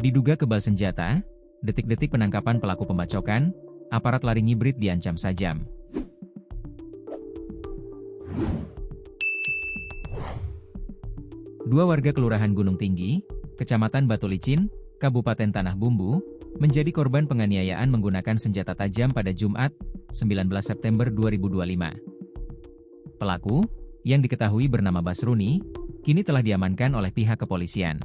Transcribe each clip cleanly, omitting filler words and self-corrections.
Diduga kebal senjata, detik-detik penangkapan pelaku pembacokan, aparat lari ngibrit diancam sajam. Dua warga Kelurahan Gunung Tinggi, Kecamatan Batu Licin, Kabupaten Tanah Bumbu, menjadi korban penganiayaan menggunakan senjata tajam pada Jumat, 19 September 2025. Pelaku, yang diketahui bernama Basruni, kini telah diamankan oleh pihak kepolisian.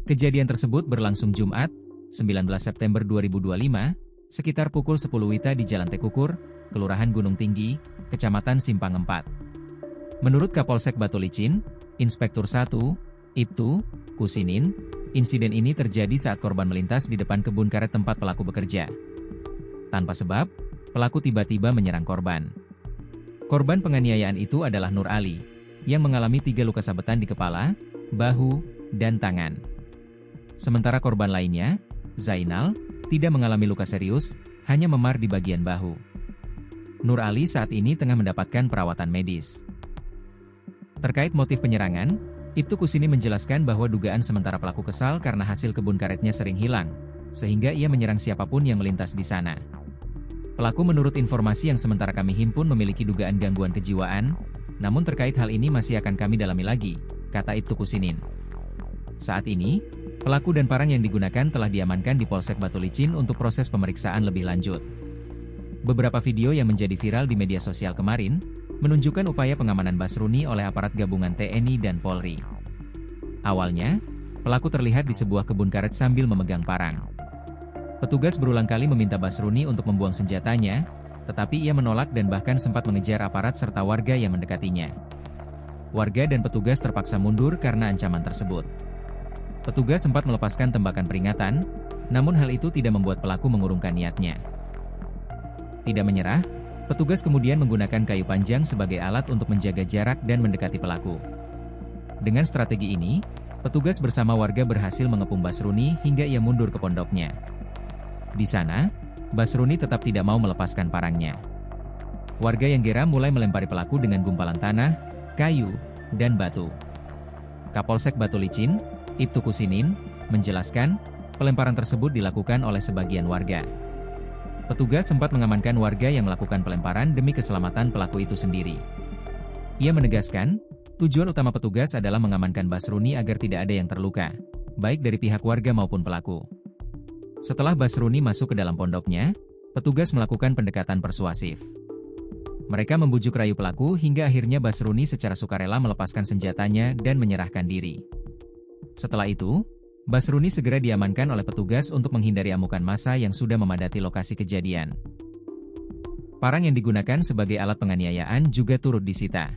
Kejadian tersebut berlangsung Jumat, 19 September 2025, sekitar pukul 10 WITA di Jalan Tekukur, Kelurahan Gunung Tinggi, Kecamatan Simpang 4. Menurut Kapolsek Batu Licin, Inspektur 1, Ibtu, Kusinin, insiden ini terjadi saat korban melintas di depan kebun karet tempat pelaku bekerja. Tanpa sebab, pelaku tiba-tiba menyerang korban. Korban penganiayaan itu adalah Nur Ali, yang mengalami 3 luka sabetan di kepala, bahu, dan tangan. Sementara korban lainnya, Zainal, tidak mengalami luka serius, hanya memar di bagian bahu. Nur Ali saat ini tengah mendapatkan perawatan medis. Terkait motif penyerangan, Ibtu Kusini menjelaskan bahwa dugaan sementara pelaku kesal karena hasil kebun karetnya sering hilang, sehingga ia menyerang siapapun yang melintas di sana. Pelaku menurut informasi yang sementara kami himpun memiliki dugaan gangguan kejiwaan, namun terkait hal ini masih akan kami dalami lagi, kata Ibtu Kusinin. Saat ini, pelaku dan parang yang digunakan telah diamankan di Polsek Batu Licin untuk proses pemeriksaan lebih lanjut. Beberapa video yang menjadi viral di media sosial kemarin, menunjukkan upaya pengamanan Basruni oleh aparat gabungan TNI dan Polri. Awalnya, pelaku terlihat di sebuah kebun karet sambil memegang parang. Petugas berulang kali meminta Basruni untuk membuang senjatanya, tetapi ia menolak dan bahkan sempat mengejar aparat serta warga yang mendekatinya. Warga dan petugas terpaksa mundur karena ancaman tersebut. Petugas sempat melepaskan tembakan peringatan, namun hal itu tidak membuat pelaku mengurungkan niatnya. Tidak menyerah, petugas kemudian menggunakan kayu panjang sebagai alat untuk menjaga jarak dan mendekati pelaku. Dengan strategi ini, petugas bersama warga berhasil mengepung Basruni hingga ia mundur ke pondoknya. Di sana, Basruni tetap tidak mau melepaskan parangnya. Warga yang geram mulai melempari pelaku dengan gumpalan tanah, kayu, dan batu. Kapolsek Batu Licin, Ibtu Kusinin, menjelaskan, pelemparan tersebut dilakukan oleh sebagian warga. Petugas sempat mengamankan warga yang melakukan pelemparan demi keselamatan pelaku itu sendiri. Ia menegaskan, tujuan utama petugas adalah mengamankan Basruni agar tidak ada yang terluka, baik dari pihak warga maupun pelaku. Setelah Basruni masuk ke dalam pondoknya, petugas melakukan pendekatan persuasif. Mereka membujuk rayu pelaku hingga akhirnya Basruni secara sukarela melepaskan senjatanya dan menyerahkan diri. Setelah itu, Basruni segera diamankan oleh petugas untuk menghindari amukan massa yang sudah memadati lokasi kejadian. Parang yang digunakan sebagai alat penganiayaan juga turut disita.